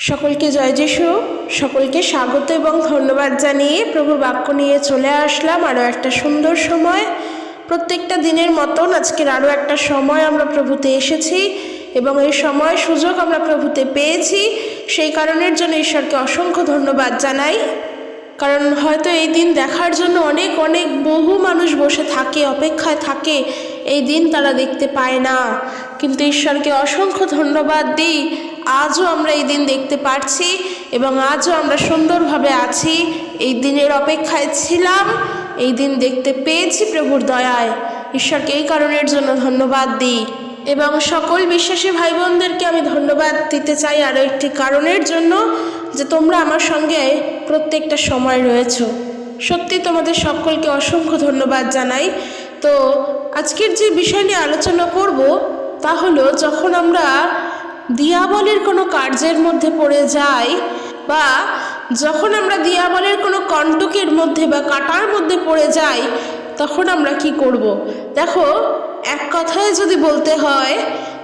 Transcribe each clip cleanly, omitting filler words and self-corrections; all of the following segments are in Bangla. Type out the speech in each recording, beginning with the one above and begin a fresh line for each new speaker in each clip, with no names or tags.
সকলকে জয় যিশু। সকলকে স্বাগত এবং ধন্যবাদ জানিয়ে প্রভুর বাক্য নিয়ে চলে আসলাম আরও একটা সুন্দর সময়। প্রত্যেকটা দিনের মতন আজকের আরও একটা সময় আমরা প্রভুতে এসেছি এবং এই সময় সুযোগ আমরা প্রভুতে পেয়েছি। সেই কারণের জন্য ঈশ্বরকে অসংখ্য ধন্যবাদ জানাই। কারণ হয়তো এই দিন দেখার জন্য অনেক বহু মানুষ বসে থাকে, অপেক্ষায় থাকে, এই দিন তারা দেখতে পায় না। কিন্তু ঈশ্বরকে অসংখ্য ধন্যবাদ দিই, আজও আমরা এই দিন দেখতে পারছি এবং আজও আমরা সুন্দরভাবে আছি। এই দিনের অপেক্ষায় ছিলাম, এই দিন দেখতে পেয়েছি প্রভুর দয়ায়। ঈশ্বরকে এই কারণের জন্য ধন্যবাদ দিই এবং সকল বিশ্বাসী ভাই বোনদেরকে আমি ধন্যবাদ দিতে চাই আরও একটি কারণের জন্য, যে তোমরা আমার সঙ্গে প্রত্যেকটা সময় রয়েছো। সত্যি তোমাদের সকলকে অসংখ্য ধন্যবাদ জানাই। তো আজকের যে বিষয় নিয়ে আলোচনা করব তা হলো, যখন আমরা দিয়াবলের কোনো কার্যের মধ্যে পড়ে যাই বা যখন আমরা দিয়াবলের কোনো কণ্টকের মধ্যে বা কাঁটার মধ্যে পড়ে যাই, তখন আমরা কি করব। দেখো, এক কথায় যদি বলতে হয়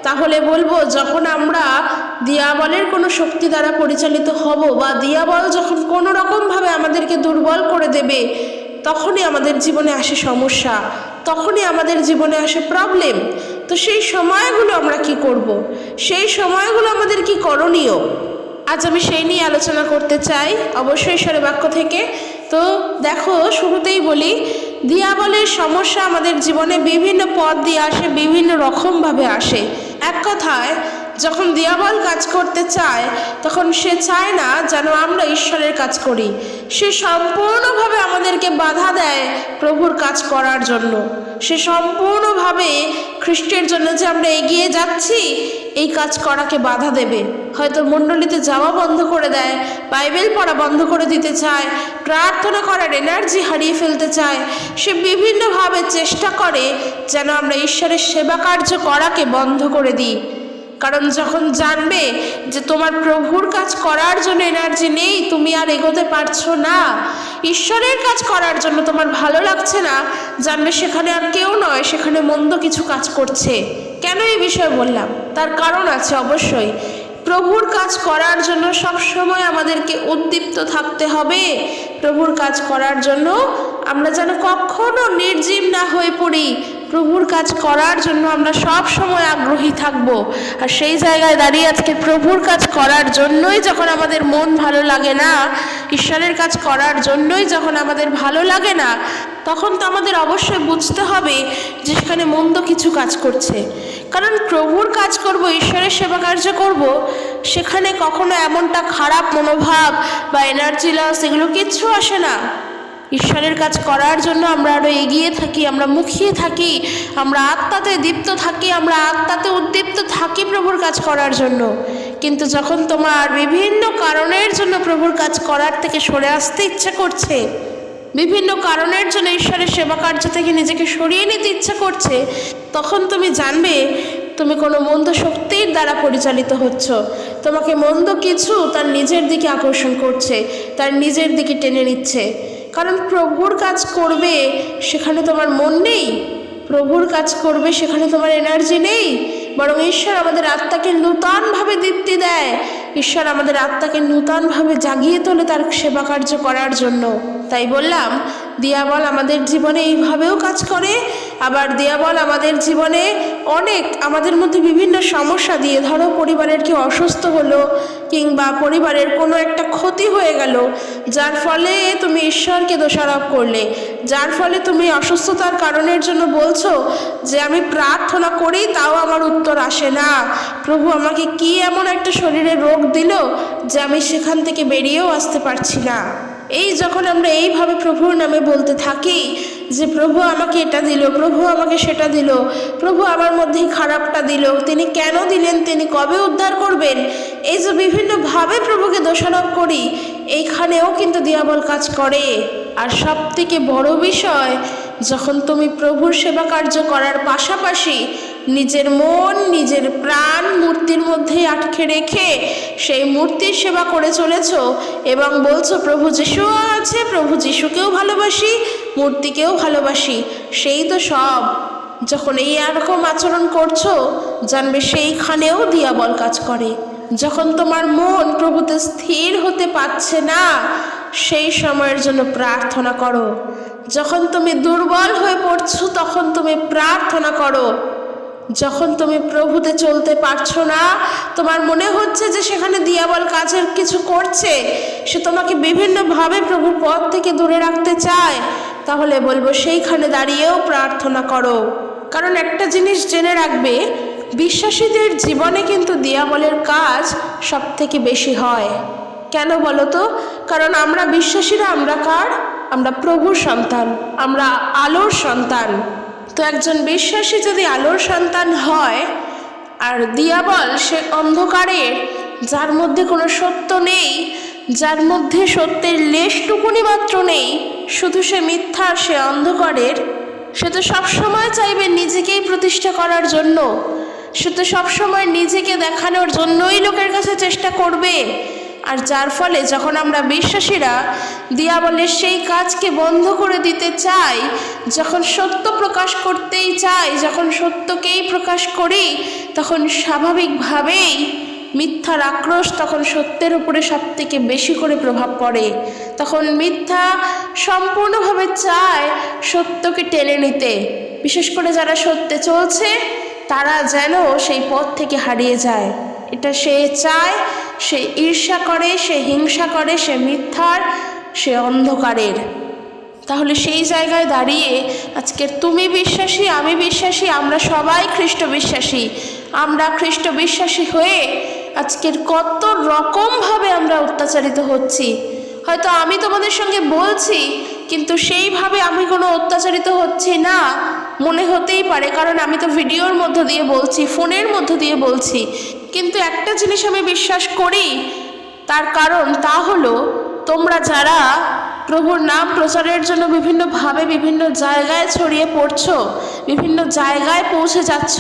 তাহলে বলবো, যখন আমরা দিয়াবলের কোনো শক্তি দ্বারা পরিচালিত হব বা দিয়াবল যখন কোনো রকমভাবে আমাদেরকে দুর্বল করে দেবে, তখনই আমাদের জীবনে আসে সমস্যা, তখনই আমাদের জীবনে আসে প্রবলেম। তো সেই সময়গুলো আমরা কি করব, সেই সময়গুলো আমাদের কি করণীয়, আজ আমি সেই নিয়ে আলোচনা করতে চাই, অবশ্যই ঈশ্বরের বাক্য থেকে। তো দেখো, শুরুতেই বলি, দিয়াবলের সমস্যা আমাদের জীবনে বিভিন্ন পথ দিয়ে আসে, বিভিন্ন রকমভাবে আসে। এক কথায়, যখন দিয়াবল কাজ করতে চায় তখন সে চায় না যেন আমরা ঈশ্বরের কাজ করি। সে সম্পূর্ণভাবে আমাদেরকে বাধা দেয় প্রভুর কাজ করার জন্য। সে সম্পূর্ণভাবে খ্রিস্টের জন্য যে আমরা এগিয়ে যাচ্ছি এই কাজ করাকে বাধা দেবে। হয়তো মণ্ডলীতে যাওয়া বন্ধ করে দেয়, বাইবেল পড়া বন্ধ করে দিতে চায়, প্রার্থনা করার এনার্জি হারিয়ে ফেলতে চায়। সে বিভিন্নভাবে চেষ্টা করে যেন আমরা ঈশ্বরের সেবা কার্য করাকে বন্ধ করে দিই। কারণ যখন জানবে যে তোমার প্রভুর কাজ করার জন্য এনার্জি নেই, তুমি আর এগোতে পারছো না, ঈশ্বরের কাজ করার জন্য তোমার ভালো লাগছে না, জানবে সেখানে আর কেউ নয়, সেখানে মন্দ কিছু কাজ করছে। কেন এই বিষয়ে বললাম? তার কারণ আছে অবশ্যই। প্রভুর কাজ করার জন্য সবসময় আমাদেরকে উদ্দীপ্ত থাকতে হবে। প্রভুর কাজ করার জন্য আমরা যেন কখনো নির্জীব না হয়ে পড়ি। প্রভুর কাজ করার জন্য আমরা সব সময় আগ্রহী থাকব। আর সেই জায়গায় দাঁড়িয়ে আজকে প্রভুর কাজ করার জন্যই যখন আমাদের মন ভালো লাগে না, ঈশ্বরের কাজ করার জন্যই যখন আমাদের ভালো লাগে না, তখন তো আমাদের অবশ্যই বুঝতে হবে যে সেখানে মন্দ কিছু কাজ করছে। কারণ প্রভুর কাজ করব, ঈশ্বরের সেবা কার্য করব, সেখানে কখনো এমনটা খারাপ মনোভাব বা এনার্জি লস এগুলো কিচ্ছু আসে না। ঈশ্বরের কাজ করার জন্য আমরা আরও এগিয়ে থাকি, আমরা মুখিয়ে থাকি, আমরা আত্মাতে দীপ্ত থাকি, আমরা আত্মাতে উদ্দীপ্ত থাকি প্রভুর কাজ করার জন্য। কিন্তু যখন তোমার বিভিন্ন কারণের জন্য প্রভুর কাজ করার থেকে সরে আসতে ইচ্ছা করছে, বিভিন্ন কারণের জন্য ঈশ্বরের সেবা কার্য থেকে নিজেকে সরিয়ে নিতে ইচ্ছা করছে, তখন তুমি জানবে তুমি কোনো মন্দ শক্তির দ্বারা পরিচালিত হচ্ছ। তোমাকে মন্দ কিছু তার নিজের দিকে আকর্ষণ করছে, তার নিজের দিকে টেনে নিচ্ছে। কারণ প্রভুর কাজ করবে সেখানে তোমার মন নেই, প্রভুর কাজ করবে সেখানে তোমার এনার্জি নেই, বরং ঈশ্বর আমাদের আত্মাকে নূতনভাবে দীপ্তি দেয়। ঈশ্বর আমাদের আত্মাকে নূতনভাবে জাগিয়ে তোলে তার সেবা কার্য করার জন্য। তাই বললাম, দিয়াবল আমাদের জীবনে এইভাবেও কাজ করে, আবার দিয়াবল আমাদের জীবনে আমাদের মধ্যে বিভিন্ন সমস্যা দিয়ে, ধরো পরিবারের কেউ অসুস্থ হলো কিংবা পরিবারের কোনো একটা ক্ষতি হয়ে গেল, যার ফলে তুমি ঈশ্বরকে দোষারোপ করলে, যার ফলে তুমি অসুস্থতার কারণের জন্য বলছো যে আমি প্রার্থনা করি তাও আমার উত্তর আসে না, প্রভু আমাকে কি এমন একটা শরীরে রোগ দিল যে আমি সেখান থেকে বেরিয়েও আসতে পারছি না। এই যখন আমরা এইভাবে প্রভুর নামে বলতে থাকি যে প্রভু আমাকে এটা দিল, প্রভু আমাকে সেটা দিল, প্রভু আমার মধ্যেই খারাপটা দিল, তিনি কেন দিলেন, তিনি কবে উদ্ধার করবেন, এই যে বিভিন্নভাবে প্রভুকে দোষারোপ করি, এইখানেও কিন্তু দিয়াবল কাজ করে। আর সব থেকে বড় বিষয়, যখন তুমি প্রভুর সেবা কার্য করার পাশাপাশি নিজের মন, নিজের প্রাণ মূর্তির মধ্যে আটকে রেখে সেই মূর্তির সেবা করে চলেছ এবং বলছো প্রভু যিশু আছে, প্রভু যিশুকেও ভালোবাসি, মূর্তিকেও ভালোবাসি, সেই তো সব। যখন এই এরকম আচরণ করছো, জানবে সেইখানেও দিয়াবল কাজ করে। যখন তোমার মন প্রভুতে স্থির হতে পারছে না, সেই সময়ের জন্য প্রার্থনা করো। যখন তুমি দুর্বল হয়ে পড়ছো, তখন তুমি প্রার্থনা করো। যখন তুমি প্রভুতে চলতে পারছো না, তোমার মনে হচ্ছে যে সেখানে দিয়াবল কাজের কিছু করছে, সে তোমাকে বিভিন্নভাবে প্রভুর পথ থেকে দূরে রাখতে চায়, তাহলে বলবো সেইখানে দাঁড়িয়েও প্রার্থনা করো। কারণ একটা জিনিস জেনে রাখবে, বিশ্বাসীদের জীবনে কিন্তু দিয়াবলের কাজ সব থেকে বেশি হয়। কেন বলো তো? কারণ আমরা বিশ্বাসীরা, আমরা কার? আমরা প্রভুর সন্তান, আমরা আলোর সন্তান। তো একজন বিশ্বাসী যদি আলোর সন্তান হয়, আর দিয়াবল সে অন্ধকারের, যার মধ্যে কোনো সত্য নেই, যার মধ্যে সত্যের লেশটুকুনি মাত্র নেই, শুধু সে মিথ্যা, সে অন্ধকারের, সে তো সবসময় চাইবে নিজেকেই প্রতিষ্ঠা করার জন্য, সে তো সবসময় নিজেকে দেখানোর জন্যই লোকের কাছে চেষ্টা করবে। আর যার ফলে যখন আমরা বিশ্বাসীরা দিয়াবলের সেই কাজকে বন্ধ করে দিতে চাই, যখন সত্য প্রকাশ করতেই চাই, যখন সত্যকেই প্রকাশ করি, তখন স্বাভাবিকভাবেই মিথ্যার আক্রোশ তখন সত্যের উপরে সব থেকে বেশি করে প্রভাব পড়ে। তখন মিথ্যা সম্পূর্ণভাবে চায় সত্যকে টেনে নিতে। বিশেষ করে যারা সত্যে চলছে, তারা যেন সেই পথ থেকে হারিয়ে যায়, এটা সে চায়। সে ঈর্ষা করে, সে হিংসা করে, সে মিথ্যার, সে অন্ধকারের। তাহলে সেই জায়গায় দাঁড়িয়ে আজকের তুমি বিশ্বাসী, আমি বিশ্বাসী, আমরা সবাই খ্রিস্ট বিশ্বাসী। আমরা খ্রিস্ট বিশ্বাসী হয়ে আজকের কত রকমভাবে আমরা অত্যাচারিত হচ্ছি। হয়তো আমি তোমাদের সঙ্গে বলছি, কিন্তু সেইভাবে আমি কোনো অত্যাচারিত হচ্ছি না মনে হতেই পারে, কারণ আমি তো ভিডিওর মধ্য দিয়ে বলছি, ফোনের মধ্য দিয়ে বলছি। কিন্তু একটা জিনিস আমি বিশ্বাস করি, তার কারণ তা হলো তোমরা যারা প্রভুর নাম প্রচারের জন্য বিভিন্নভাবে বিভিন্ন জায়গায় ছড়িয়ে পড়ছো, বিভিন্ন জায়গায় পৌঁছে যাচ্ছ,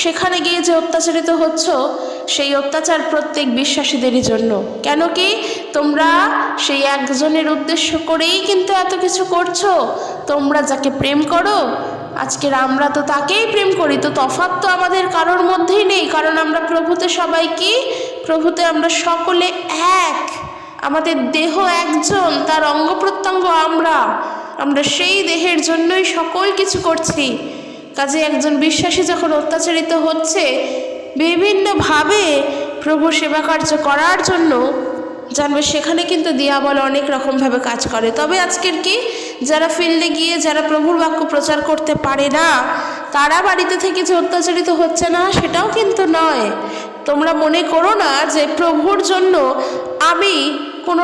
সেখানে গিয়ে যে অত্যাচারিত হচ্ছ, সেই অত্যাচার প্রত্যেক বিশ্বাসীদেরই জন্য। কেন কি? তোমরা সেই একজনের উদ্দেশ্য করেই কিন্তু এত কিছু করছো। তোমরা যাকে প্রেম করো, আজকের আমরা তো তাকেই প্রেম করি, তো তফাৎ তো আমাদের কারোর মধ্যেই নেই। কারণ আমরা প্রভুতে সবাই কি? প্রভুতে আমরা সকলে এক, আমাদের দেহ একজন, তার অঙ্গ প্রত্যঙ্গ আমরা সেই দেহের জন্যই সকল কিছু করছি। কাজে একজন বিশ্বাসী যখন অত্যাচারিত হচ্ছে বিভিন্নভাবে প্রভু সেবা কার্য করার জন্য, জানবে সেখানে কিন্তু দিয়াবল অনেক রকমভাবে কাজ করে। তবে আজকের কি, যারা ফিল্ডে গিয়ে যারা প্রভুর বাক্য প্রচার করতে পারে না, তারা বাড়িতে থেকে যে অত্যাচারিত হচ্ছে না, সেটাও কিন্তু নয়। তোমরা মনে করো না যে প্রভুর জন্য আমি কোনো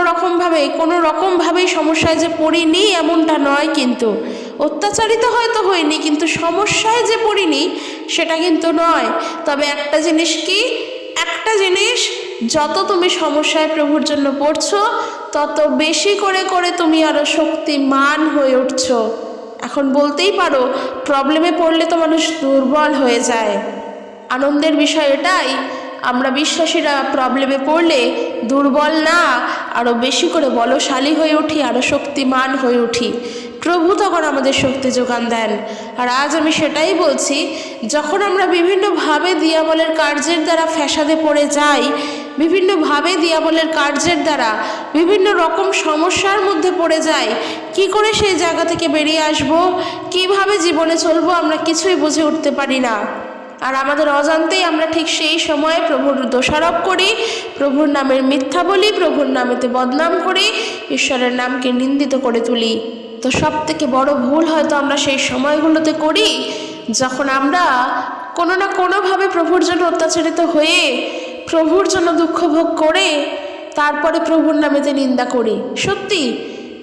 রকমভাবেই সমস্যায় যে পড়িনি, এমনটা নয়। কিন্তু অত্যাচারিত হয়তো হয়নি, কিন্তু সমস্যায় যে পড়িনি সেটা কিন্তু নয়। তবে একটা জিনিস কি, একটা জিনিস, যত তুমি সমস্যায় প্রভুর জন্য পড়ছো, তত বেশি করে করে তুমি আরো শক্তিমান হয়ে উঠছো। এখন বলতেই পারো, প্রবলেমে পড়লে তো মানুষ দুর্বল হয়ে যায়। আনন্দের বিষয় এটাই, আমরা বিশ্বাসীরা প্রবলেমে পড়লে দুর্বল না, আরও বেশি করে বলশালী হয়ে উঠি, আরও শক্তিমান হয়ে উঠি। প্রভু তখন আমাদের শক্তি যোগান দেন। আর আজ আমি সেটাই বলছি, যখন আমরা বিভিন্নভাবে দিয়াবলের কার্যের দ্বারা ফ্যাসাদে পড়ে যাই, বিভিন্নভাবে দিয়াবলের কার্যের দ্বারা বিভিন্ন রকম সমস্যার মধ্যে পড়ে যাই, কি করে সেই জায়গা থেকে বেরিয়ে আসব, কিভাবে জীবনে চলবো, আমরা কিছুই বুঝে উঠতে পারি না। আর আমাদের অজান্তেই আমরা ঠিক সেই সময়ে প্রভুর দোষারোপ করি, প্রভুর নামের মিথ্যা বলি, প্রভুর নামেতে বদনাম করি, ঈশ্বরের নামকে নিন্দিত করে তুলি। তো সব থেকে বড় ভুল হয়তো আমরা সেই সময়গুলোতে করি, যখন আমরা কোনো না কোনোভাবে প্রভুর জন্য অত্যাচারিত হয়ে, প্রভুর জন্য দুঃখ ভোগ করে, তারপরে প্রভুর নামেতে নিন্দা করি। সত্যি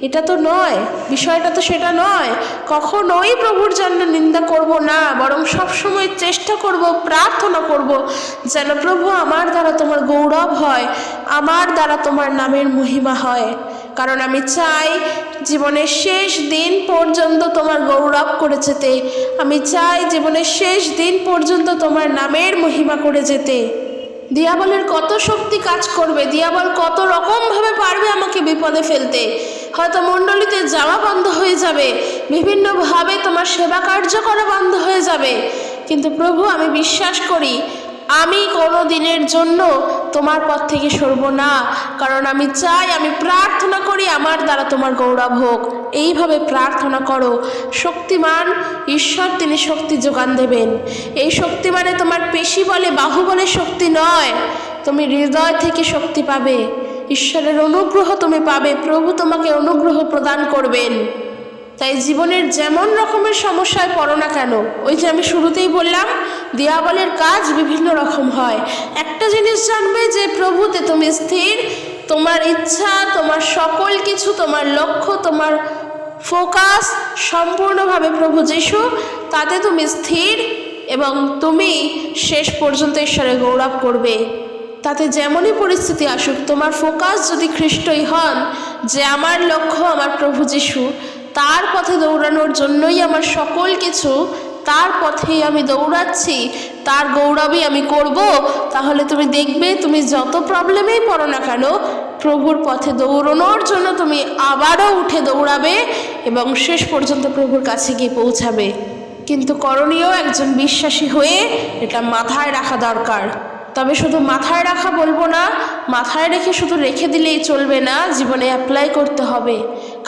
এটা তো নয়, বিষয়টা তো সেটা নয়। কখনোই প্রভুর জন্য নিন্দা করব না, বরং সবসময় চেষ্টা করব, প্রার্থনা করব, যেন প্রভু আমার দ্বারা তোমার গৌরব হয়, আমার দ্বারা তোমার নামের মহিমা হয়। কারণ আমি চাই জীবনের শেষ দিন পর্যন্ত তোমার গৌরব করে যেতে, আমি চাই জীবনের শেষ দিন পর্যন্ত তোমার নামের মহিমা করে যেতে। দিয়াবলের কত শক্তি কাজ করবে, দিয়াবল কত রকমভাবে পারবে আমাকে বিপদে ফেলতে। হয়তো মণ্ডলীতে যাওয়া বন্ধ হয়ে যাবে, বিভিন্নভাবে তোমার সেবা কার্য করা বন্ধ হয়ে যাবে, কিন্তু প্রভু আমি বিশ্বাস করি আমি কোনো দিনের জন্য তোমার পথ থেকে সরব না, কারণ আমি চাই, আমি প্রার্থনা করি আমার দ্বারা তোমার গৌরব হোক। এইভাবে প্রার্থনা করো। শক্তিমান ঈশ্বর তিনি শক্তি যোগান দেবেন। এই শক্তি মানে তোমার পেশি বলে বাহু বলে শক্তি নয়, তুমি হৃদয় থেকে শক্তি পাবে। ঈশ্বরের অনুগ্রহ তুমি পাবে, প্রভু তোমাকে অনুগ্রহ প্রদান করবেন। তাই জীবনের যেমন রকমের সমস্যায় পড়ো না কেন, ওই যে আমি শুরুতেই বললাম দিয়াবলের কাজ বিভিন্ন রকম হয়, একটা জিনিস জানবে যে প্রভুতে তুমি স্থির, তোমার ইচ্ছা, তোমার সকল কিছু, তোমার লক্ষ্য, তোমার ফোকাস সম্পূর্ণভাবে প্রভু যিশু, তাতে তুমি স্থির এবং তুমি শেষ পর্যন্ত ঈশ্বরের গৌরব করবে। তাতে যেমনই পরিস্থিতি আসুক, তোমার ফোকাস যদি খ্রিস্টই হন, যে আমার লক্ষ্য আমার প্রভু যিশু, তার পথে দৌড়ানোর জন্যই আমার সকল কিছু, তার পথেই আমি দৌড়াচ্ছি, তার গৌরবই আমি করব, তাহলে তুমি দেখবে তুমি যত প্রবলেমেই পড়ো না কেন, প্রভুর পথে দৌড়ানোর জন্য তুমি আবারও উঠে দৌড়াবে এবং শেষ পর্যন্ত প্রভুর কাছে গিয়ে পৌঁছাবে। কিন্তু করণীয় একজন বিশ্বাসী হয়ে এটা মাথায় রাখা দরকার। তবে শুধু মাথায় রাখা বলবো না, মাথায় রেখে শুধু রেখে দিলেই চলবে না, জীবনে অ্যাপ্লাই করতে হবে।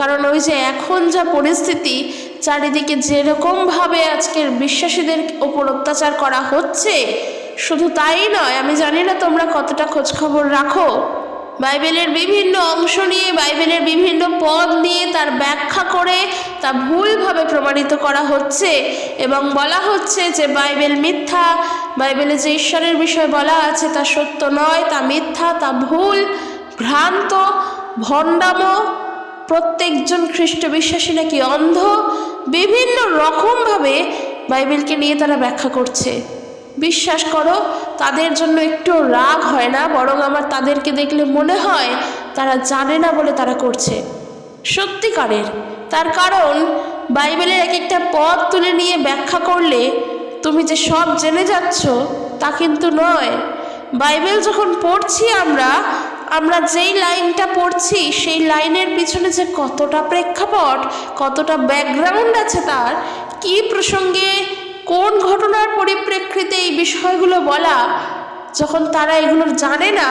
কারণ ওই যে এখন যা পরিস্থিতি, চারিদিকে যেরকমভাবে আজকের বিশ্বাসীদের ওপর অত্যাচার করা হচ্ছে, শুধু তাই নয়, আমি জানি না তোমরা কতটা খোঁজখবর রাখো, বাইবেলের বিভিন্ন অংশ নিয়ে, বাইবেলের বিভিন্ন পদ নিয়ে তার ব্যাখ্যা করে তা ভুলভাবে প্রমাণিত করা হচ্ছে এবং বলা হচ্ছে যে বাইবেল মিথ্যা, বাইবেলে যে ঈশ্বরের বিষয়ে বলা আছে তা সত্য নয়, তা মিথ্যা, তা ভুল, ভ্রান্ত, ভণ্ডামো, প্রত্যেকজন খ্রিস্ট বিশ্বাসী নাকি অন্ধ, বিভিন্ন রকমভাবে বাইবেলকে নিয়ে তারা ব্যাখ্যা করছে। বিশ্বাস করো, তাদের জন্য একটু রাগ হয় না, বরং আমার তাদেরকে দেখলে মনে হয় তারা জানে না বলে তারা করছে, সত্যিকারের। তার কারণ বাইবেলের এক একটা পদ তুলে নিয়ে ব্যাখ্যা করলে তুমি যে সব জেনে যাচ্ছ তা কিন্তু নয়। বাইবেল যখন পড়ছি আমরা যেই লাইনটা পড়ছি সেই লাইনের পিছনে যে কতটা প্রেক্ষাপট, কতটা ব্যাকগ্রাউন্ড আছে, তার কি প্রসঙ্গে কোন ঘটনার পরিপ্রেক্ষিতে এই বিষয়গুলো বলা, যখন তারা এগুলো জানে না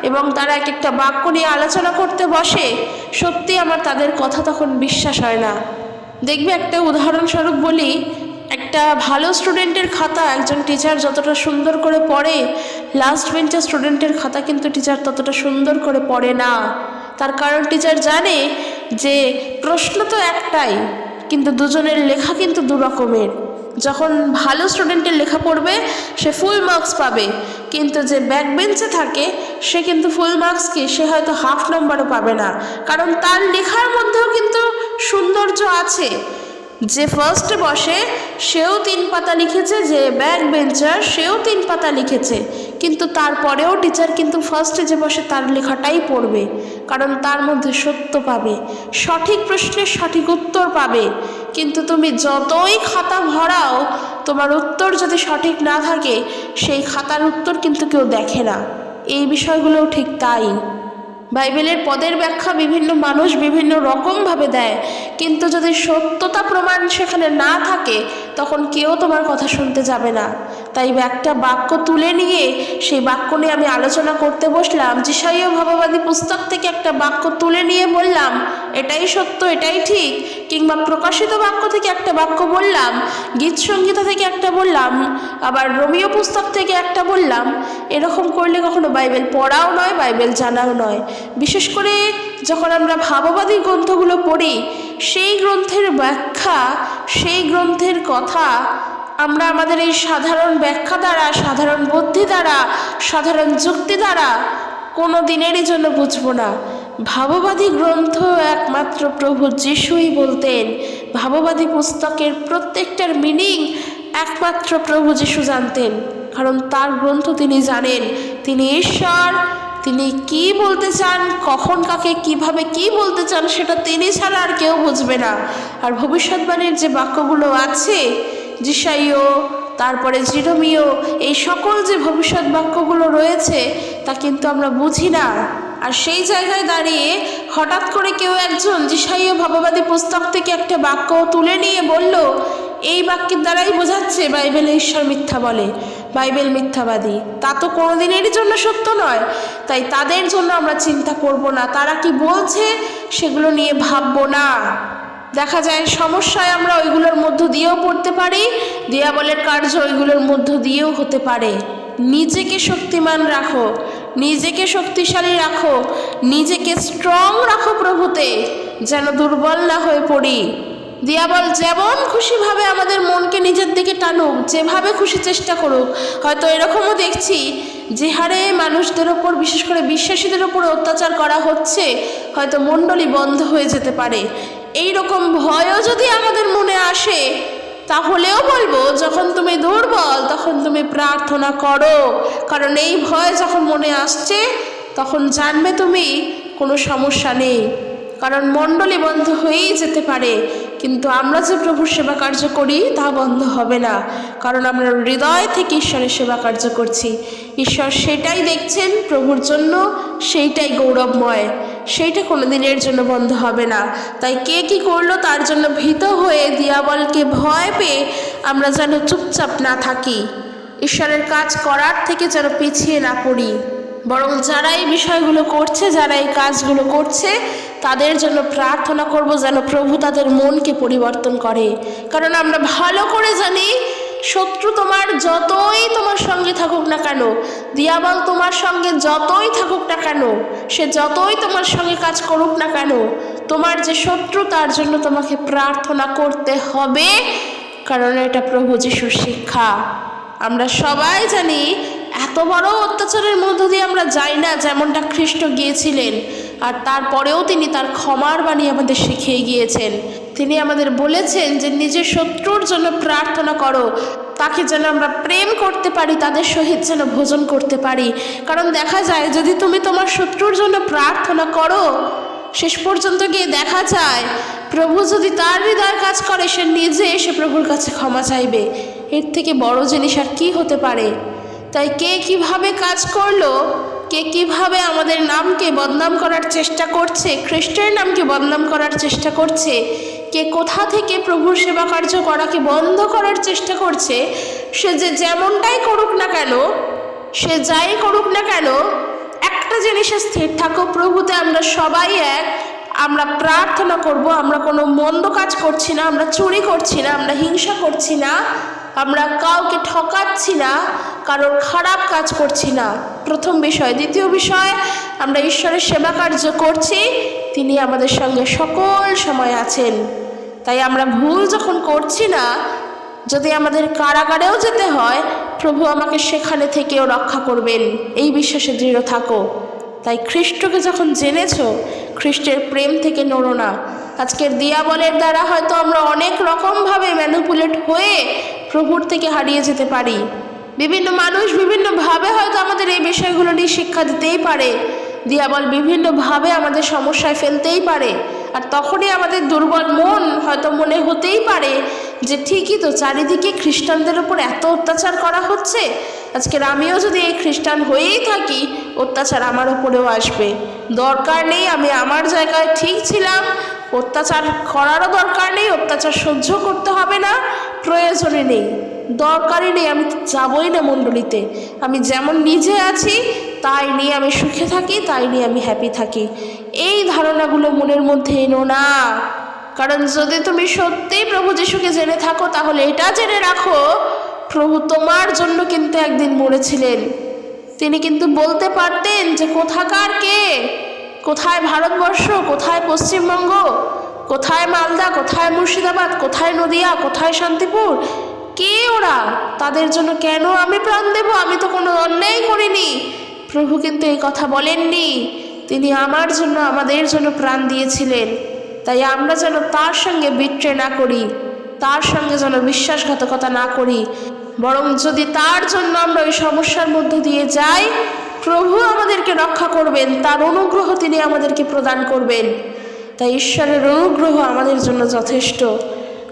এবং তারা এক একটা বাক্য নিয়ে আলোচনা করতে বসে, সত্যি আমার তাদের কথা তখন বিশ্বাস হয় না। দেখবে, একটা উদাহরণস্বরূপ বলি, একটা ভালো স্টুডেন্টের খাতা একজন টিচার যতটা সুন্দর করে পড়ে, লাস্ট বেঞ্চের স্টুডেন্টের খাতা কিন্তু টিচার ততটা সুন্দর করে পড়ে না। তার কারণ টিচার জানে যে প্রশ্ন তো একটাই, কিন্তু দুজনের লেখা কিন্তু দু রকমের। যখন ভালো স্টুডেন্টের লেখা পড়বে সে ফুল মার্কস পাবে, কিন্তু যে ব্যাক বেঞ্চে থাকে সে কিন্তু ফুল মার্কস কি, সে হয়তো হাফ নাম্বারও পাবে না, কারণ তার লেখার মধ্যেও কিন্তু সৌন্দর্য আছে। যে ফার্স্টে বসে সেও 3 পাতা লিখেছে, যে ব্যাক বেঞ্চার সেও 3 পাতা লিখেছে, কিন্তু তারপরেও টিচার কিন্তু ফার্স্টে যে বসে তার লেখাটাই পড়বে, কারণ তার মধ্যে সত্য পাবে, সঠিক প্রশ্নের সঠিক উত্তর পাবে। কিন্তু তুমি যতই খাতা ভরাও, তোমার উত্তর যদি সঠিক না থাকে, সেই খাতার উত্তর কিন্তু কেউ দেখে না। এই বিষয়গুলোও ঠিক তাই। বাইবেলের পদের ব্যাখ্যা বিভিন্ন মানুষ বিভিন্ন রকমভাবে দেয়, কিন্তু যদি সত্যতা প্রমাণ সেখানে না থাকে, তখন কেউ তোমার কথা শুনতে যাবে না। তাই একটা বাক্য তুলে নিয়ে সেই বাক্য নিয়ে আমি আলোচনা করতে বসলাম, যিশাইয় ভাববাদী পুস্তক থেকে একটা বাক্য তুলে নিয়ে বললাম এটাই সত্য, এটাই ঠিক, কিংবা প্রকাশিত বাক্য থেকে একটা বাক্য বললাম, গীত সংগীতা থেকে একটা বললাম, আবার রোমীয় পুস্তক থেকে একটা বললাম। এরকম করলে কখনো বাইবেল পড়াও নয়, বাইবেল জানাও নয়। বিশেষ করে যখন আমরা ভাববাদী গ্রন্থগুলো পড়ি, সেই গ্রন্থের ব্যাখ্যা, সেই গ্রন্থের কথা আমরা আমাদের এই সাধারণ ব্যাখ্যা দ্বারা, সাধারণ বুদ্ধি দ্বারা, সাধারণ যুক্তি দ্বারা কোনো দিনেরই জন্য বুঝবো না। ভাববাদী গ্রন্থ একমাত্র প্রভু যিশুই বলতেন। ভাববাদী পুস্তকের প্রত্যেকটার মিনিং একমাত্র প্রভু যিশু জানতেন, কারণ তার গ্রন্থ তিনি জানেন। তিনি ঈশ্বর, তিনি কি বলতে চান, কখন কাকে কিভাবে কি বলতে চান, সেটা তিনি ছাড়া আর কেউ বুঝবে না। আর ভবিষ্যৎবাণীর যে বাক্যগুলো আছে, যিশাইয়, তারপরে জিরমীয়, এই সকল যে ভবিষ্যৎ বাক্যগুলো রয়েছে তা কিন্তু আমরা বুঝি না। আর সেই জায়গায় দাঁড়িয়ে হঠাৎ করে কেউ একজন যিশাইয় ভাববাদী পুস্তক থেকে একটা বাক্য তুলে নিয়ে বলল এই বাক্যের দ্বারাই বোঝাচ্ছে বাইবেলে ঈশ্বর মিথ্যা বলে, বাইবেল মিথ্যাবাদী। তা তো কোনোদিনেরই জন্য সত্য নয়। তাই তাদের জন্য আমরা চিন্তা করব না, তারা কি বলছে সেগুলো নিয়ে ভাববো না। দেখা যায় সমস্যায় আমরা ওইগুলোর মধ্য দিয়েও পড়তে পারি, দিয়াবলের কার্য ওইগুলোর মধ্য দিয়েও হতে পারে। নিজেকে শক্তিমান রাখো, নিজেকে শক্তিশালী রাখো, নিজেকে স্ট্রং রাখো প্রভুতে, যেন দুর্বল না হয়ে পড়ি। দিয়াবল যেমন খুশিভাবে আমাদের মনকে নিজের দিকে টানুক, যেভাবে খুশি চেষ্টা করুক। হয়তো এরকমও দেখছি যে হারে মানুষদের ওপর, বিশেষ করে বিশ্বাসীদের ওপর অত্যাচার করা হচ্ছে, হয়তো মণ্ডলী বন্ধ হয়ে যেতে পারে। এই রকম ভয়ও যদি আমাদের মনে আসে, তাহলেও বলবো যখন তুমি দুর্বল তখন তুমি প্রার্থনা করো। কারণ এই ভয় যখন মনে আসছে তখন জানবে তুমি কোনো সমস্যা নেই, কারণ মণ্ডলী বন্ধ হয়েই যেতে পারে, কিন্তু আমরা যে প্রভুর সেবা কার্য করি তা বন্ধ হবে না, কারণ আমরা হৃদয় থেকে ঈশ্বরের সেবা কার্য করছি। ঈশ্বর সেটাই দেখছেন প্রভুর জন্য, সেইটাই গৌরবময়, সেইটা কোনো দিনের জন্য বন্ধ হবে না। তাই কে কি করলো তার জন্য ভীত হয়ে, দিয়াবলকে ভয় পেয়ে আমরা যেন চুপচাপ না থাকি, ঈশ্বরের কাজ করার থেকে যেন পিছিয়ে না পড়ি, বরং যারা এই বিষয়গুলো করছে, যারা এই কাজগুলো করছে, তাদের জন্য প্রার্থনা করব যেন প্রভু তাদের মনকে পরিবর্তন করে। কারণ আমরা ভালো করে জানি শত্রু তোমার যতই তোমার সঙ্গে থাকুক না কেন, দিয়াবল তোমার সঙ্গে যতই থাকুক না কেন, সে যতই তোমার সঙ্গে কাজ করুক না কেন, তোমার যে শত্রু তার জন্য তোমাকে প্রার্থনা করতে হবে, কারণ এটা প্রভু যিশুর শিক্ষা। আমরা সবাই জানি এত বড় অত্যাচারের মধ্য দিয়ে আমরা যাই না, যেমনটা খ্রিস্ট গিয়েছিলেন, আর তারপরেও তিনি তার ক্ষমার বাণী আমাদের শিখিয়ে গিয়েছেন। তিনি আমাদের বলেছেন যে নিজের শত্রুর জন্য প্রার্থনা করো, তাকে যেন আমরা প্রেম করতে পারি, তাদের সহিত যেন ভোজন করতে পারি। কারণ দেখা যায় যদি তুমি তোমার শত্রুর জন্য প্রার্থনা করো, শেষ পর্যন্ত গিয়ে দেখা যায় প্রভু যদি তার হৃদয় কাজ করে, সে নিজে এসে প্রভুর কাছে ক্ষমা চাইবে। এর থেকে বড় জিনিস আর কি হতে পারে? তাই কে কিভাবে কাজ করলো, কে কিভাবে আমাদের নামকে বদনাম করার চেষ্টা করছে, খ্রিস্টের নামকে বদনাম করার চেষ্টা করছে, কে কোথা থেকে প্রভুর সেবা কার্য করাকে বন্ধ করার চেষ্টা করছে, সে যে যেমনটাই করুক না কেন, সে যাই করুক না কেন, একটা জিনিসে স্থির থাকো, প্রভুতে আমরা সবাই এক। আমরা প্রার্থনা করব, আমরা কোনো মন্দ কাজ করছি না, আমরা চুরি করছি না, আমরা হিংসা করছি না, আমরা কাউকে ঠকাচ্ছি না, কারোর খারাপ কাজ করছি না, প্রথম বিষয়। দ্বিতীয় বিষয়, আমরা ঈশ্বরের সেবা কার্য করছি, তিনি আমাদের সঙ্গে সকল সময় আছেন। তাই আমরা ভুল যখন করছি না, যদি আমাদের কারাগারেও যেতে হয়, প্রভু আমাকে সেখানে থেকেও রক্ষা করবেন, এই বিশ্বাসে দৃঢ় থাকো। তাই খ্রিস্টকে যখন জেনেছো, খ্রিস্টের প্রেম থেকে নড়ো না। আজকের দিয়াবলের দ্বারা হয়তো আমরা অনেক রকমভাবে ম্যানিপুলেট হয়ে প্রভুর থেকে হারিয়ে যেতে পারি। বিভিন্ন মানুষ বিভিন্নভাবে হয়তো আমাদের এই বিষয়গুলো নিয়ে শিক্ষা দিতেই পারে, দিয়াবল বিভিন্নভাবে আমাদের সমস্যায় ফেলতেই পারে। আর তখনই আমাদের দুর্বল মন হয়তো মনে হতেই পারে যে ঠিকই তো, চারিদিকে খ্রিস্টানদের ওপর এত অত্যাচার করা হচ্ছে, আজকের আমিও যদি এই খ্রিস্টান হয়েই থাকি, অত্যাচার আমার ওপরেও আসবে। দরকার নেই, আমি আমার জায়গায় ঠিক ছিলাম, অত্যাচার করারও দরকার নেই, অত্যাচার সহ্য করতে হবে না, প্রয়োজনে নেই, দরকারই নেই, আমি যাবই না মণ্ডলীতে। আমি যেমন নিজে আছি তাই নিয়ে আমি সুখে থাকি, তাই নিয়ে আমি হ্যাপি থাকি। এই ধারণাগুলো মনের মধ্যে এনো না। কারণ যদি তুমি সত্যিই প্রভু যিশুকে জেনে থাকো, তাহলে এটা জেনে রাখো, প্রভু তোমার জন্য কিন্তু একদিন মরেছিলেন। তিনি কিন্তু বলতে পারতেন যে কোথাকার কে, কোথায় ভারতবর্ষ, কোথায় পশ্চিমবঙ্গ, কোথায় মালদা, কোথায় মুর্শিদাবাদ, কোথায় নদিয়া, কোথায় শান্তিপুর, কে ওরা, তাদের জন্য কেন আমি প্রাণ দেব? আমি তো কোনো অন্যায় করিনি। প্রভু কিন্তু এই কথা বলেননি, তিনি আমার জন্য, আমাদের জন্য প্রাণ দিয়েছিলেন। তাই আমরা যেন তার সঙ্গে বিট্রে না করি, তার সঙ্গে যেন বিশ্বাসঘাতকতা না করি, বরং যদি তার জন্য আমরা ওই সমস্যার মধ্যে দিয়ে যাই, প্রভু আমাদেরকে রক্ষা করবেন, তার অনুগ্রহ তিনি আমাদেরকে প্রদান করবেন। তাই ঈশ্বরের অনুগ্রহ আমাদের জন্য যথেষ্ট।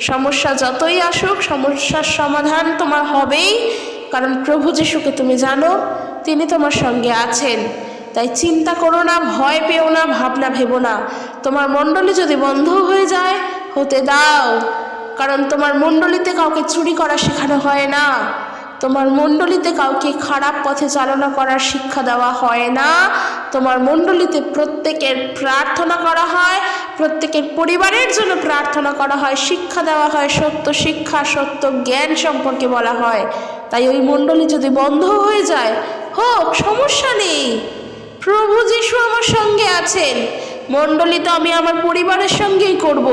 সমস্যা যতই আসুক, সমস্যার সমাধান তোমার হবেই, কারণ প্রভু যিশুকে তুমি জানো, তিনি তোমার সঙ্গে আছেন। তাই চিন্তা করো না, ভয় পেও না, ভাবনা ভেবো না। তোমার মণ্ডলী যদি বন্ধ হয়ে যায়, হতে দাও, কারণ তোমার মণ্ডলীতে কাউকে চুরি করা শেখানো হয় না, তোমার মণ্ডলীতে কাউকে খারাপ পথে চালনা করার শিক্ষা দেওয়া হয় না। তোমার মণ্ডলীতে প্রত্যেকের প্রার্থনা করা হয়, প্রত্যেকের পরিবারের জন্য প্রার্থনা করা হয়, শিক্ষা দেওয়া হয়, সত্য শিক্ষা সত্য জ্ঞান সম্পর্কে বলা হয়। তাই ওই মণ্ডলী যদি বন্ধ হয়ে যায়, হোক, সমস্যা নেই, প্রভু যিশু আমার সঙ্গে আছেন। মণ্ডলী তো আমি আমার পরিবারের সঙ্গেই করব।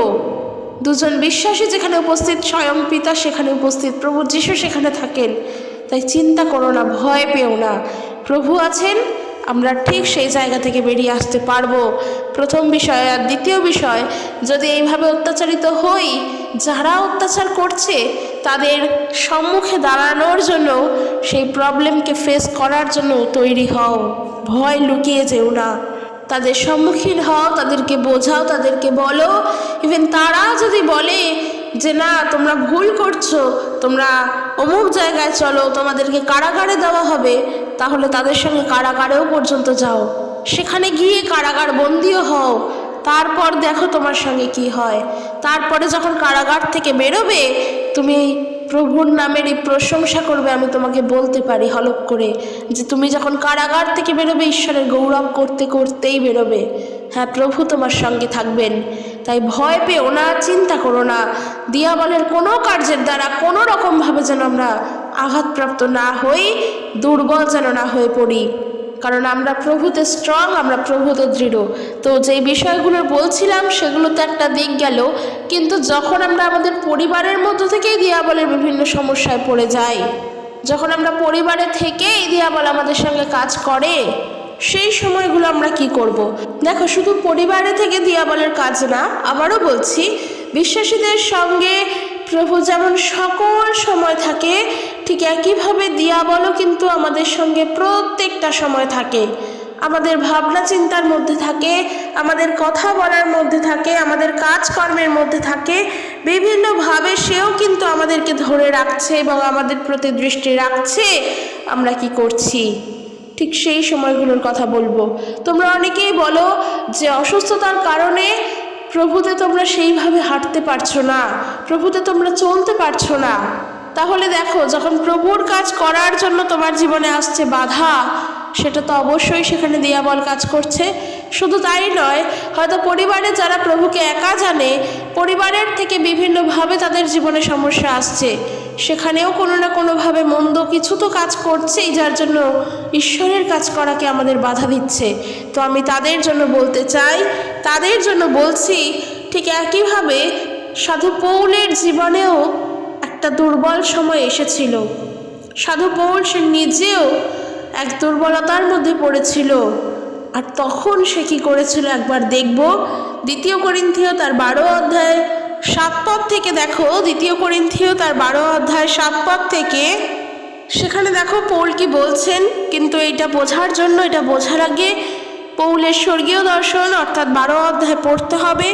দুজন বিশ্বাসী যেখানে উপস্থিত, স্বয়ং পিতা সেখানে উপস্থিত, প্রভু যিশু সেখানে থাকেন। তাই চিন্তা করো না, ভয় পেও না, প্রভু আছেন, আমরা ঠিক সেই জায়গা থেকে বেরিয়ে আসতে পারবো। প্রথম বিষয়। আর দ্বিতীয় বিষয়, যদি এইভাবে অত্যাচারিত হই, যারা অত্যাচার করছে তাদের সম্মুখে দাঁড়ানোর জন্য, সেই প্রবলেমকে ফেস করার জন্য তৈরি হও, ভয় লুকিয়ে যেও না, তাদের সম্মুখীন হও, তাদেরকে বোঝাও, তাদেরকে বলো। ইভেন তারা যদি বলে যে না তোমরা ভুল করছো, তোমরা অমুক জায়গায় চলো, তোমাদেরকে কারাগারে দেওয়া হবে, তাহলে তাদের সঙ্গে কারাগারেও পর্যন্ত যাও, সেখানে গিয়ে কারাগার বন্দিও হও, তারপর দেখো তোমার সঙ্গে কি হয়। তারপরে যখন কারাগার থেকে বেরোবে, তুমি প্রভুর নামেরই প্রশংসা করবে। আমি তোমাকে বলতে পারি হলপ করে যে তুমি যখন কারাগার থেকে বেরোবে, ঈশ্বরের গৌরব করতে করতেই বেরোবে। হ্যাঁ, প্রভু তোমার সঙ্গে থাকবেন। তাই ভয় পেও না, চিন্তা করো না, দিয়াবলের কোনো কার্যের দ্বারা কোনো রকমভাবে যেন আমরা আঘাতপ্রাপ্ত না হই, দুর্বল যেন না হয়ে পড়ি, কারণ আমরা প্রভুতে স্ট্রং, আমরা প্রভুতে দৃঢ়। তো যেই বিষয়গুলো বলছিলাম সেগুলো তো একটা দিক গেল, কিন্তু যখন আমরা আমাদের পরিবারের মধ্য থেকেই দিয়াবলের বিভিন্ন সমস্যায় পড়ে যাই, যখন আমরা পরিবারে থেকেই দিয়াবল আমাদের সঙ্গে কাজ করে, সেই সময়গুলো আমরা কি করব। দেখো, শুধু পরিবারে থেকে দিয়াবলের কাজ না, আবারও বলছি, বিশ্বাসীদের সঙ্গে প্রভু যেমন সকল সময় থাকে, ঠিক একইভাবে দিয়াবলও কিন্তু আমাদের সঙ্গে প্রত্যেকটা সময় থাকে। আমাদের ভাবনা চিন্তার মধ্যে থাকে, আমাদের কথা বলার মধ্যে থাকে, আমাদের কাজকর্মের মধ্যে থাকে, বিভিন্নভাবে সেও কিন্তু আমাদেরকে ধরে রাখছে এবং আমাদের প্রতি দৃষ্টি রাখছে আমরা কি করছি। ঠিক সেই সময়গুলোর কথা বলবো। তোমরা অনেকেই বলো যে অসুস্থতার কারণে প্রভুতে তোমরা সেইভাবে হাঁটতে পারছো না, প্রভুতে তোমরা চলতে পারছো না। তাহলে দেখো, যখন প্রভুর কাজ করার জন্য তোমার জীবনে আসছে বাধা, সেটা তো অবশ্যই সেখানে দিয়াবল কাজ করছে। শুধু তাই নয়, হয়তো পরিবারে যারা প্রভুকে একা জানে, পরিবারের থেকে বিভিন্নভাবে তাদের জীবনে সমস্যা আসছে, সেখানেও কোনো না কোনোভাবে মন্দ কিছু তো কাজ করছেই, যার জন্য ঈশ্বরের কাজ করাকে আমাদের বাধা দিচ্ছে। তো আমি তাদের জন্য বলতে চাই, তাদের জন্য বলছি, ঠিক একইভাবে সাধু পৌলের জীবনেও একটা দুর্বল সময় এসেছিল। সাধু পৌল সে নিজেও এক দুর্বলতার মধ্যে পড়েছিল, আর তখন সে কি করেছিল একবার দেখব। 2 করিন্থীয় তার 12 অধ্যায় 7 পদ থেকে দেখো, 2 করিন্থীয় তার 12 অধ্যায় 7 পদ থেকে, সেখানে দেখো পৌল কি বলছেন। কিন্তু এটা বোঝার জন্য, এটা বোঝার আগে পৌলের স্বর্গীয় দর্শন অর্থাৎ 12 অধ্যায় পড়তে হবে।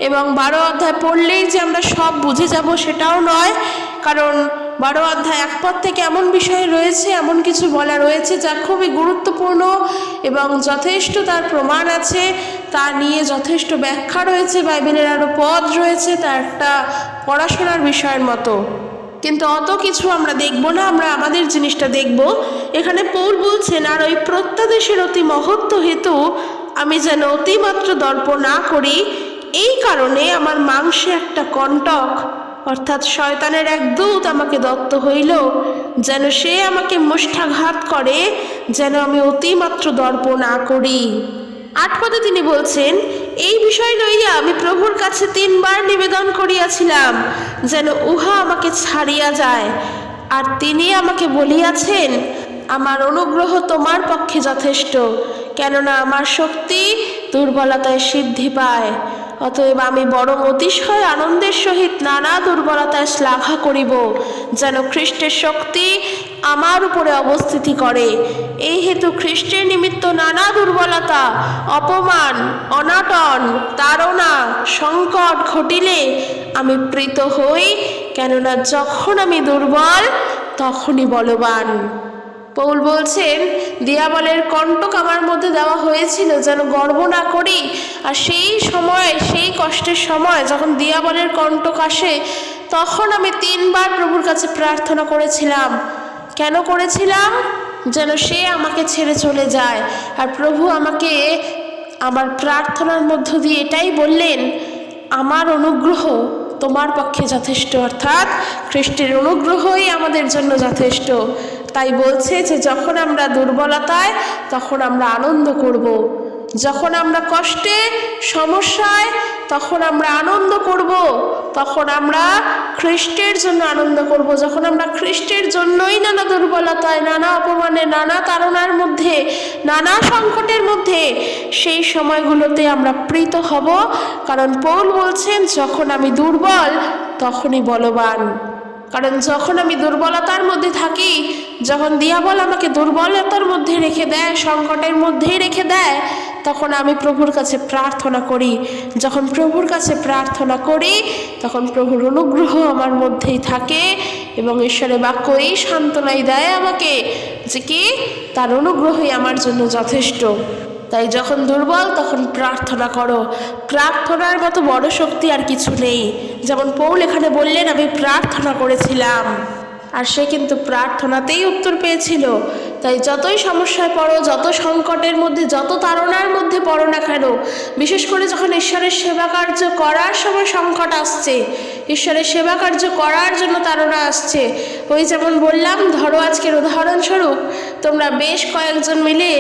এবং 12 অধ্যায় পড়লেই যে আমরা সব বুঝে যাব সেটাও নয়, কারণ 12 অধ্যায় 1 পদ থেকে এমন বিষয় রয়েছে, এমন কিছু বলা রয়েছে যা খুবই গুরুত্বপূর্ণ এবং যথেষ্ট তার প্রমাণ আছে, তা নিয়ে যথেষ্ট ব্যাখ্যা রয়েছে, বাইবেলের আরও পদ রয়েছে, তা একটা পড়াশোনার বিষয়ের মতো। কিন্তু অত কিছু আমরা দেখব না, আমরা আমাদের জিনিসটা দেখব। এখানে পৌল বলছেন, আর ওই প্রত্যাদেশের অতি মহত্ব হেতু আমি যেন অতিমাত্র দর্প না করি, এই কারণে আমার মাংসে একটা কণ্টক অর্থাৎ শয়তানের এক দূত আমাকে দত্ত হইল, যেন সে আমাকে মুষ্ঠাঘাত করে, যেন আমি অতিমাত্র দর্প না করি। 8 পদে তিনি বলছেন, এই বিষয় লইয়া আমি প্রভুর কাছে 3 বার নিবেদন করিয়াছিলাম, যেন উহা আমাকে ছাড়িয়া যায়। আর তিনি আমাকে বলিয়াছেন, আমার অনুগ্রহ তোমার পক্ষে যথেষ্ট, কেননা আমার শক্তি দুর্বলতায় সিদ্ধি পায়। অতএব আমি বরং অতিশয় আনন্দের সহিত নানা দুর্বলতায় শ্লাঘা করিব, যেন খ্রিস্টের শক্তি আমার উপরে অবস্থিতি করে। এই হেতু খ্রিস্টের নিমিত্ত নানা দুর্বলতা, অপমান, অনাটন, তাড়না, সংকট ঘটিলে আমি প্রীত হই, কেননা যখন আমি দুর্বল তখনই বলবান। পৌল বলছেন, দিয়াবলের কণ্টক আমার মধ্যে দেওয়া হয়েছিল যেন গর্ব না করি। আর সেই সময়, সেই কষ্টের সময় যখন দিয়াবলের কণ্টক আসে, তখন আমি 3 বার প্রভুর কাছে প্রার্থনা করেছিলাম। কেন করেছিলাম? যেন সে আমাকে ছেড়ে চলে যায়। আর প্রভু আমাকে আমার প্রার্থনার মধ্য দিয়ে এটাই বললেন, আমার অনুগ্রহ তোমার পক্ষে যথেষ্ট, অর্থাৎ খ্রিস্টের অনুগ্রহই আমাদের জন্য যথেষ্ট। তাই বলছে যে যখন আমরা দুর্বলতায় তখন আমরা আনন্দ করব, যখন আমরা কষ্টে সমস্যায় তখন আমরা আনন্দ করব, তখন আমরা খ্রিস্টের জন্য আনন্দ করব। যখন আমরা খ্রিস্টের জন্যই নানা দুর্বলতায়, নানা অপমানে, নানা তাড়নার মধ্যে, নানা সংকটের মধ্যে, সেই সময়গুলোতে আমরা প্রীত হব। কারণ পৌল বলছেন, যখন আমি দুর্বল তখনই বলবান। কারণ যখন আমি দুর্বলতার মধ্যে থাকি, যখন দিয়াবল আমাকে দুর্বলতার মধ্যে রেখে দেয়, সংকটের মধ্যেই রেখে দেয়, তখন আমি প্রভুর কাছে প্রার্থনা করি। যখন প্রভুর কাছে প্রার্থনা করি তখন প্রভুর অনুগ্রহ আমার মধ্যেই থাকে এবং ঈশ্বরের বাক্য এই সান্ত্বনাই দেয় আমাকে যে কি তার অনুগ্রহই আমার জন্য যথেষ্ট। তাই যখন দুর্বল তখন প্রার্থনা করো। প্রার্থনার মতো বড় শক্তি আর কিছু নেই। যেমন পৌল এখানে বললেন, আমি প্রার্থনা করেছিলাম, আর সে কিন্তু প্রার্থনাতেই উত্তর পেয়েছিল। তাই যতই সমস্যায় পড়ো, যত সংকটের মধ্যে, যত তাড়নার মধ্যে পড়ো না কেন, বিশেষ করে যখন ঈশ্বরের সেবা কার্য করার সময় সংকট আসছে, ঈশ্বরের সেবা কার্য করার জন্য তাড়না আসছে, ওই যেমন বললাম, ধরো আজকের উদাহরণস্বরূপ তোমরা বেশ কয়েকজন মিলে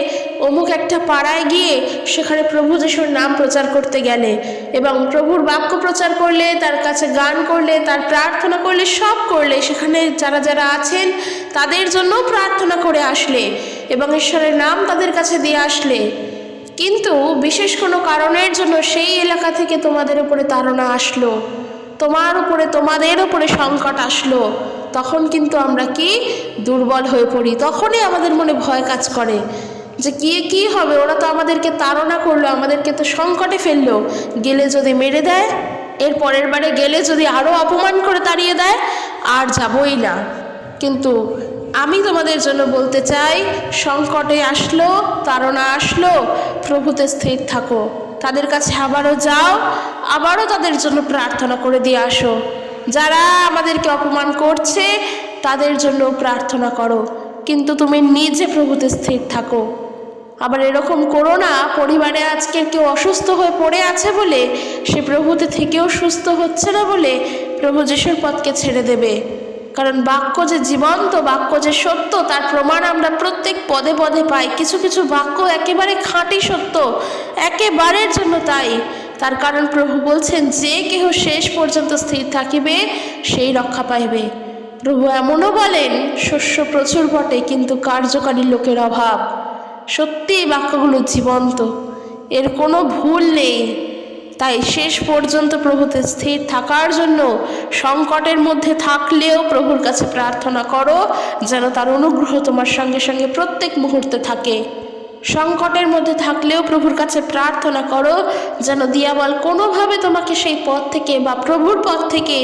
অমুক একটা পাড়ায় গিয়ে সেখানে প্রভু যিশুর নাম প্রচার করতে গেলে এবং প্রভুর বাক্য প্রচার করলে, তার কাছে গান করলে, তার প্রার্থনা করলে, সব করলে, সেখানে যারা যারা আছেন তাদের জন্য প্রার্থনা করে আসলে এবং ঈশ্বরের নাম তাদের কাছে দিয়ে আসলে। কিন্তু বিশেষ কোনো কারণের জন্য সেই এলাকা থেকে তোমাদের উপরে তাড়না আসলো, তোমার উপরে, তোমাদের উপরে সংকট আসলো, তখন কিন্তু আমরা কি দুর্বল হয়ে পড়ি। তখনই আমাদের মনে ভয় কাজ করে যে কি হবে, ওরা তো আমাদেরকে তাড়না করলো, আমাদেরকে তো সংকটে ফেললো, গেলে যদি মেরে দেয়, এর পরের বারে গেলে যদি আরও অপমান করে তাড়িয়ে দেয়, আর যাবই না। কিন্তু আমি তোমাদের জন্য বলতে চাই, সংকটে আসলো, তাড়না আসলো, প্রভুতে স্থির থাকো, তাদের কাছে আবারও যাও, আবারও তাদের জন্য প্রার্থনা করে দিয়ে আসো। যারা আমাদেরকে অপমান করছে তাদের জন্য প্রার্থনা করো, কিন্তু তুমি নিজে প্রভুতে স্থির থাকো। আবার এরকম করো না, পরিবারে আজকে কেউ অসুস্থ হয়ে পড়ে আছে বলে সে প্রভুতে থেকেও সুস্থ হচ্ছে না বলে প্রভু যিশুর পথকে ছেড়ে দেবে। কারণ বাক্য যে জীবন্ত, বাক্য যে সত্য, তার প্রমাণ আমরা প্রত্যেক পদে পদে পাই। কিছু কিছু বাক্য একেবারে খাঁটি সত্য, একেবারের জন্য তাই। তার কারণ প্রভু বলছেন, যে কেহ শেষ পর্যন্ত স্থির থাকিবে সেই রক্ষা পাইবে। প্রভু এমনও বলেন, শস্য প্রচুর বটে কিন্তু কার্যকারী লোকের অভাব। সত্যি এই বাক্যগুলো জীবন্ত, এর কোনো ভুল নেই। তাই শেষ পর্যন্ত প্রভুতে স্থির থাকার জন্য সংকটের মধ্যে থাকলেও প্রভুর কাছে প্রার্থনা করো, যেন তার অনুগ্রহ তোমার সঙ্গে সঙ্গে প্রত্যেক মুহূর্তে থাকে। সংকটের মধ্যে থাকলেও প্রভুর কাছে প্রার্থনা করো, যেন দিয়াবল কোনোভাবে তোমাকে সেই পথ থেকে বা প্রভুর পথ থেকে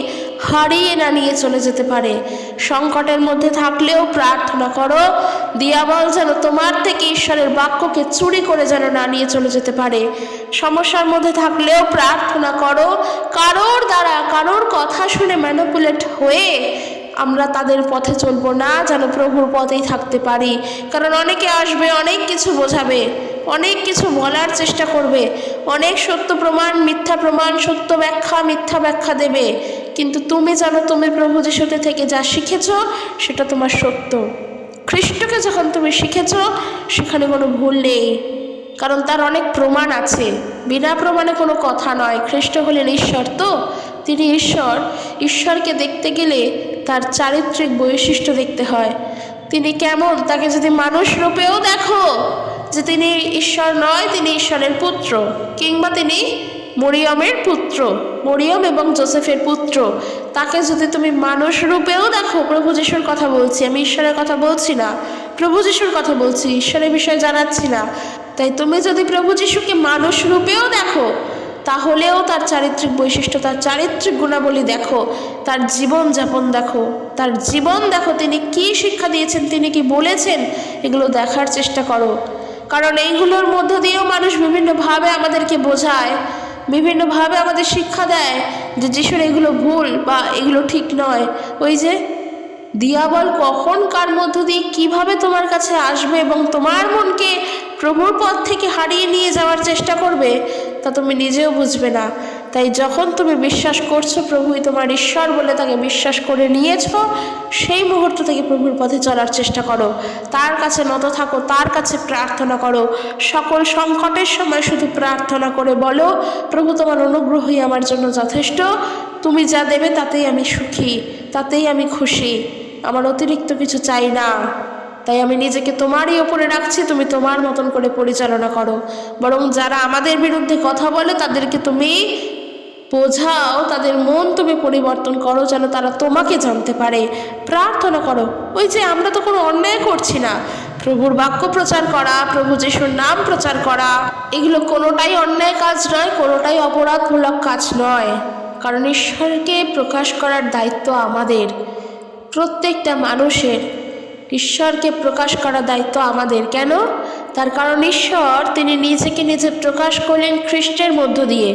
হারিয়ে না নিয়ে চলে যেতে পারে। সংকটের মধ্যে থাকলেও প্রার্থনা করো, দিয়াবল যেন তোমার থেকে ঈশ্বরের বাক্যকে চুরি করে যেন না নিয়ে চলে যেতে পারে। সমস্যার মধ্যে থাকলেও প্রার্থনা করো, কারোর দ্বারা, কারোর কথা শুনে ম্যানিপুলেট হয়ে আমরা তাদের পথে চলবো না, যেন প্রভুর পথেই থাকতে পারি। কারণ অনেকে আসবে, অনেক কিছু বোঝাবে, অনেক কিছু বলার চেষ্টা করবে, অনেক সত্য প্রমাণ, মিথ্যা প্রমাণ, সত্য ব্যাখ্যা, মিথ্যা ব্যাখ্যা দেবে। কিন্তু তুমি জানো, তুমি প্রভু যিশুতে থেকে যা শিখেছ সেটা তোমার সত্য। খ্রিস্টকে যখন তুমি শিখেছ সেখানে কোনো ভুল নেই, কারণ তার অনেক প্রমাণ আছে। বিনা প্রমাণে কোনো কথা নয়। খ্রিস্ট হলেন ঈশ্বর, তো তিনি ঈশ্বর। ঈশ্বরকে দেখতে গেলে তার চারিত্রিক বৈশিষ্ট্য দেখতে হয়। তিনি কেমন, তাকে যদি মানুষ রূপেও দেখো যে তিনি ঈশ্বর নয়, তিনি ঈশ্বরের পুত্র, কিংবা তিনি মরিয়মের পুত্র, মরিয়ম এবং যোসেফের পুত্র, তাকে যদি তুমি মানুষ রূপেও দেখো, প্রভু যিশুর কথা বলছি, আমি ঈশ্বরের কথা বলছি না, প্রভু যিশুর কথা বলছি, ঈশ্বরের বিষয়ে জানাচ্ছি না। তাই তুমি যদি প্রভু যিশুকে মানুষ রূপেও দেখো, তাহলেও তার চারিত্রিক বৈশিষ্ট্য, তার চারিত্রিক গুণাবলী দেখো, তার জীবনযাপন দেখো, তার জীবন দেখো, তিনি কি শিক্ষা দিয়েছেন, তিনি কি বলেছেন, এগুলো দেখার চেষ্টা করো। কারণ এইগুলোর মধ্য দিয়েও মানুষ বিভিন্নভাবে আমাদেরকে বোঝায় বিভিন্নভাবে আমাদের শিক্ষা দেয় যে যিশুর এগুলো ভুল বা এগুলো ঠিক নয়। ওই যে দিয়াবল কখন কার মধ্য দিয়ে কিভাবে তোমার কাছে আসবে এবং তোমার মনকে প্রভুর পথ থেকে হারিয়ে নিয়ে যাওয়ার চেষ্টা করবে তা তুমি নিজেও বুঝবে না। তাই যখন তুমি বিশ্বাস করছো প্রভুই তোমার ঈশ্বর বলে তাকে বিশ্বাস করে নিয়েছো, সেই মুহূর্ত থেকে প্রভুর পথে চলার চেষ্টা করো, তার কাছে নত থাকো, তার কাছে প্রার্থনা করো। সকল সংকটের সময় শুধু প্রার্থনা করে বলো, প্রভু তোমার অনুগ্রহই আমার জন্য যথেষ্ট, তুমি যা দেবে তাতেই আমি সুখী, তাতেই আমি খুশি, আমার অতিরিক্ত কিছু চাই না। তাই আমি নিজেকে তোমারই ওপরে রাখছি, তুমি তোমার মতন করে পরিচালনা করো। বরং যারা আমাদের বিরুদ্ধে কথা বলে তাদেরকে তুমি বোঝাও, তাদের মন তুমি পরিবর্তন করো যেন তারা তোমাকে জানতে পারে। প্রার্থনা করো। ওই যে আমরা তো কোনো অন্যায় করছি না, প্রভুর বাক্য প্রচার করা, প্রভু যিশুর নাম প্রচার করা, এগুলো কোনোটাই অন্যায় কাজ নয়, কোনোটাই অপরাধমূলক কাজ নয়। কারণ ঈশ্বরকে প্রকাশ করার দায়িত্ব আমাদের, প্রত্যেকটা মানুষের ঈশ্বরকে প্রকাশ করার দায়িত্ব আমাদের। কেন? তার কারণ ঈশ্বর তিনি নিজেকে নিজে প্রকাশ করলেন খ্রিস্টের মধ্য দিয়ে।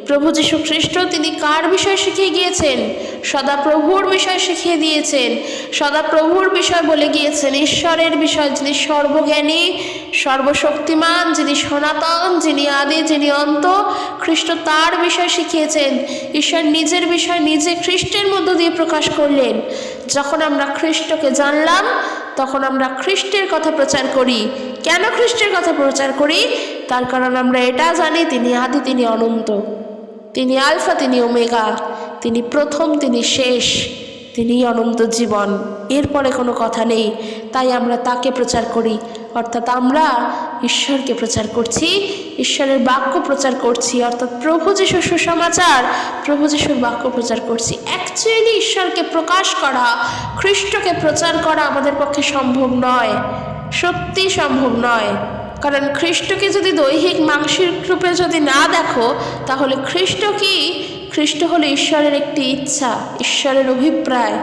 প্রভু যীশু খ্রিস্ট তিনি কার বিষয় শিখিয়ে গিয়েছেন? সদাপ্রভুর বিষয় শিখিয়ে দিয়েছেন। সদাপ্রভুর বিষয় বলে গিয়েছেন ঈশ্বরের বিষয়, যিনি সর্বজ্ঞানী, সর্বশক্তিমান, যিনি সনাতন, যিনি আদি, যিনি অন্ত। খ্রিস্ট তার বিষয় শিখিয়েছেন। ঈশ্বর নিজের বিষয় নিজে খ্রিস্টের মধ্য দিয়ে প্রকাশ করলেন। যখন আমরা খ্রিস্টকে জানলাম তখন আমরা খ্রিস্টের কথা প্রচার করি। কেন খ্রিস্টের কথা প্রচার করি? তার কারণ আমরা এটা জানি তিনি আদি, তিনি অনন্ত, তিনি আলফা, তিনি ওমেগা, তিনি প্রথম, তিনি শেষ, তিনি অনন্ত জীবন, এরপরে কোনো কথা নেই। তাই আমরা তাকে প্রচার করি, অর্থাৎ আমরা ঈশ্বরকে প্রচার করছি, ঈশ্বরের বাক্য প্রচার করছি, অর্থাৎ প্রভু যিশুর সুসমাচার, প্রভু যিশুর বাক্য প্রচার করছি। অ্যাকচুয়ালি ঈশ্বরকে প্রকাশ করা, খ্রিস্টকে প্রচার করা আমাদের পক্ষে সম্ভব নয়, সত্যি সম্ভব নয়। কারণ খ্রিস্টকে যদি দৈহিক মাংসিক রূপে যদি না দেখো তাহলে খ্রিস্ট কি? খ্রিস্ট হলো ঈশ্বরের একটি ইচ্ছা, ঈশ্বরের অভিপ্রায়।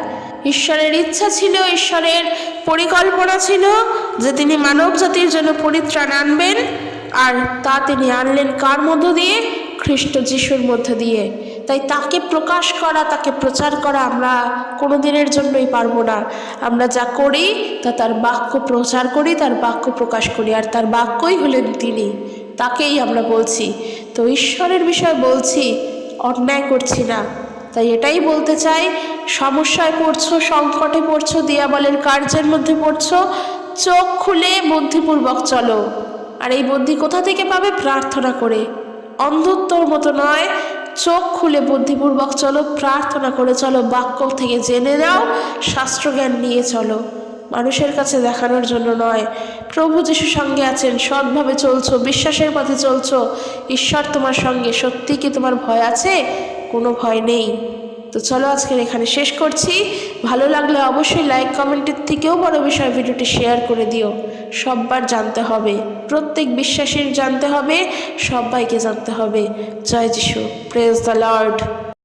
ঈশ্বরের ইচ্ছা ছিল, ঈশ্বরের পরিকল্পনা ছিল যে তিনি মানব জাতির জন্য পরিত্রাণ আনবেন, আর তা তিনি আনলেন কার মধ্য দিয়ে? খ্রিস্ট যিশুর মধ্য দিয়ে। তাই তাকে প্রকাশ করা, তাকে প্রচার করা আমরা কোনো দিনের জন্যই পারবো না। আমরা যা করি তা তার বাক্য প্রচার করি, তার বাক্য প্রকাশ করি, আর তার বাক্যই হলেন তিনি, তাকেই আমরা বলছি। তো ঈশ্বরের বিষয় বলছি, অন্যায় করছি না। তাই এটাই বলতে চাই, সমস্যায় পড়ছো, সংকটে পড়ছো, দিয়াবলের কার্যের মধ্যে পড়ছো, চোখ খুলে বুদ্ধিপূর্বক চলো। আর এই বুদ্ধি কোথা থেকে পাবে? প্রার্থনা করে। অন্ধত্বর মতো নয়, চোখ খুলে বুদ্ধিপূর্বক চলো, প্রার্থনা করে চলো, বাক্য থেকে জেনে নাও, শাস্ত্রজ্ঞান নিয়ে চলো, মানুষের কাছে দেখানোর জন্য নয়। প্রভু যিশুর সঙ্গে আছেন, সৎভাবে চলছো, বিশ্বাসের পথে চলছো, ঈশ্বর তোমার সঙ্গে। সত্যি কি তোমার ভয় আছে? কোনো ভয় নেই। তো চলো আজকের এখানে শেষ করছি। ভালো লাগলে অবশ্যই লাইক, কমেন্টের থেকেও বড় বিষয় ভিডিওটি শেয়ার করে দিও। সববার জানতে হবে, প্রত্যেক বিশ্বাসীর জানতে হবে, সবাইকে জানতে হবে। জয় যিশু, প্রেজ দ্য লর্ড।